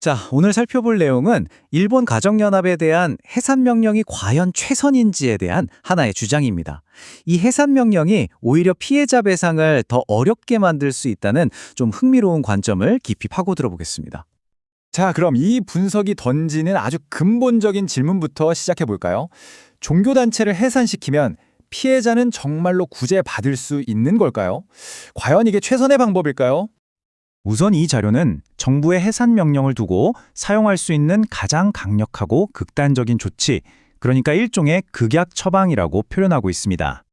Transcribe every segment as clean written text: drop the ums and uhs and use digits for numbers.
자, 오늘 살펴볼 내용은 일본 가정연합에 대한 해산명령이 과연 최선인지에 대한 하나의 주장입니다. 이 해산명령이 오히려 피해자 배상을 더 어렵게 만들 수 있다는 좀 흥미로운 관점을 깊이 파고들어 보겠습니다. 자, 그럼 이 분석이 던지는 아주 근본적인 질문부터 시작해 볼까요? 종교단체를 해산시키면 피해자는 정말로 구제받을 수 있는 걸까요? 과연 이게 최선의 방법일까요? 우선 이 자료는 정부의 해산 명령을 두고 사용할 수 있는 가장 강력하고 극단적인 조치, 그러니까 일종의 극약 처방이라고 표현하고 있습니다.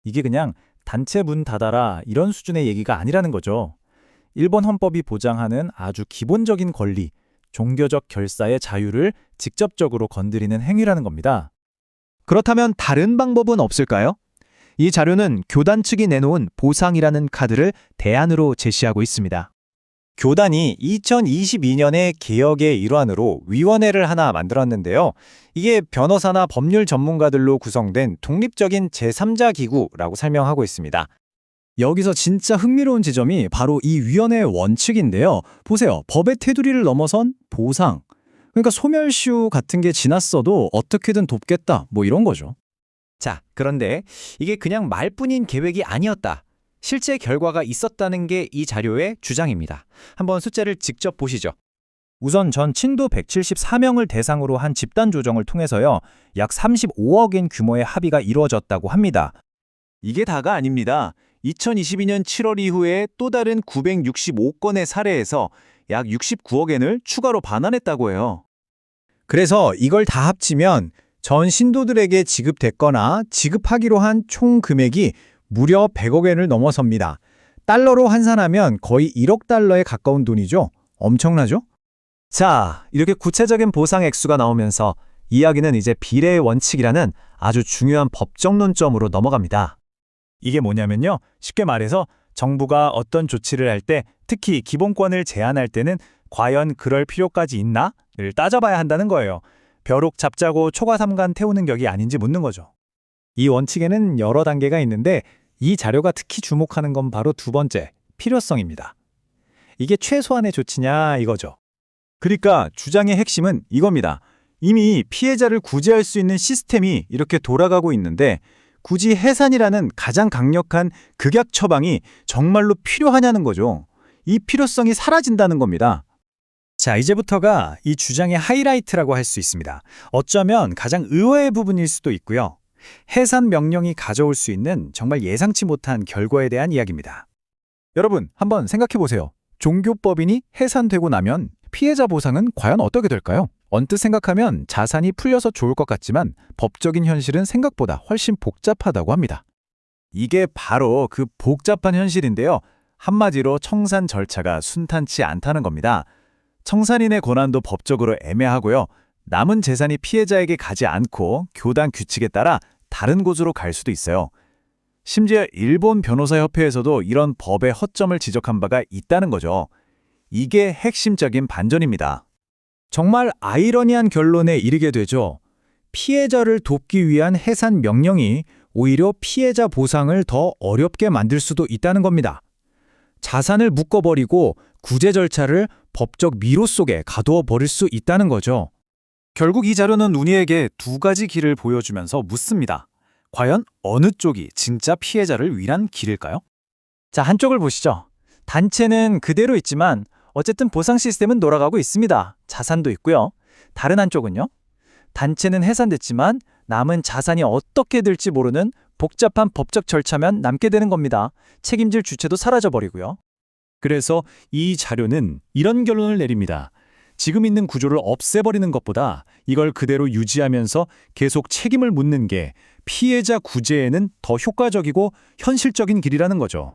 이게 그냥 단체 문 닫아라 이런 수준의 얘기가 아니라는 거죠. 일본 헌법이 보장하는 아주 기본적인 권리, 종교적 결사의 자유를 직접적으로 건드리는 행위라는 겁니다. 그렇다면 다른 방법은 없을까요? 이 자료는 교단 측이 내놓은 보상이라는 카드를 대안으로 제시하고 있습니다. 교단이 2022년에 개혁의 일환으로 위원회를 하나 만들었는데요. 이게 변호사나 법률 전문가들로 구성된 독립적인 제3자 기구라고 설명하고 있습니다. 여기서 진짜 흥미로운 지점이 바로 이 위원회의 원칙인데요. 보세요. 법의 테두리를 넘어선 보상. 그러니까 소멸시효 같은 게 지났어도 어떻게든 돕겠다. 뭐 이런 거죠. 자, 그런데 이게 그냥 말뿐인 계획이 아니었다. 실제 결과가 있었다는 게 이 자료의 주장입니다. 한번 숫자를 직접 보시죠. 우선 전 친도 174명을 대상으로 한 집단 조정을 통해서요. 약 35억엔 규모의 합의가 이루어졌다고 합니다. 이게 다가 아닙니다. 2022년 7월 이후에 또 다른 965건의 사례에서 약 69억엔을 추가로 반환했다고 해요. 그래서 이걸 다 합치면 전 신도들에게 지급됐거나 지급하기로 한 총 금액이 무려 100억엔을 넘어섭니다. 달러로 환산하면 거의 1억 달러에 가까운 돈이죠. 엄청나죠? 자, 이렇게 구체적인 보상 액수가 나오면서 이야기는 이제 비례의 원칙이라는 아주 중요한 법적 논점으로 넘어갑니다. 이게 뭐냐면요. 쉽게 말해서 정부가 어떤 조치를 할 때, 특히 기본권을 제한할 때는 과연 그럴 필요까지 있나?를 따져봐야 한다는 거예요. 벼룩 잡자고 초과삼간 태우는 격이 아닌지 묻는 거죠. 이 원칙에는 여러 단계가 있는데 이 자료가 특히 주목하는 건 바로 두 번째, 필요성입니다. 이게 최소한의 조치냐 이거죠. 그러니까 주장의 핵심은 이겁니다. 이미 피해자를 구제할 수 있는 시스템이 이렇게 돌아가고 있는데 굳이 해산이라는 가장 강력한 극약 처방이 정말로 필요하냐는 거죠. 이 필요성이 사라진다는 겁니다. 자, 이제부터가 이 주장의 하이라이트라고 할 수 있습니다. 어쩌면 가장 의외의 부분일 수도 있고요. 해산 명령이 가져올 수 있는 정말 예상치 못한 결과에 대한 이야기입니다. 여러분, 한번 생각해 보세요. 종교법인이 해산되고 나면 피해자 보상은 과연 어떻게 될까요? 언뜻 생각하면 자산이 풀려서 좋을 것 같지만 법적인 현실은 생각보다 훨씬 복잡하다고 합니다. 이게 바로 그 복잡한 현실인데요. 한마디로 청산 절차가 순탄치 않다는 겁니다. 청산인의 권한도 법적으로 애매하고요. 남은 재산이 피해자에게 가지 않고 교단 규칙에 따라 다른 곳으로 갈 수도 있어요. 심지어 일본 변호사협회에서도 이런 법의 허점을 지적한 바가 있다는 거죠. 이게 핵심적인 반전입니다. 정말 아이러니한 결론에 이르게 되죠. 피해자를 돕기 위한 해산 명령이 오히려 피해자 보상을 더 어렵게 만들 수도 있다는 겁니다. 자산을 묶어버리고 구제 절차를 법적 미로 속에 가두어 버릴 수 있다는 거죠. 결국 이 자료는 우리에게 두 가지 길을 보여주면서 묻습니다. 과연 어느 쪽이 진짜 피해자를 위한 길일까요? 자, 한쪽을 보시죠. 단체는 그대로 있지만 어쨌든 보상 시스템은 돌아가고 있습니다. 자산도 있고요. 다른 한쪽은요. 단체는 해산됐지만 남은 자산이 어떻게 될지 모르는 복잡한 법적 절차만 남게 되는 겁니다. 책임질 주체도 사라져버리고요. 그래서 이 자료는 이런 결론을 내립니다. 지금 있는 구조를 없애버리는 것보다 이걸 그대로 유지하면서 계속 책임을 묻는 게 피해자 구제에는 더 효과적이고 현실적인 길이라는 거죠.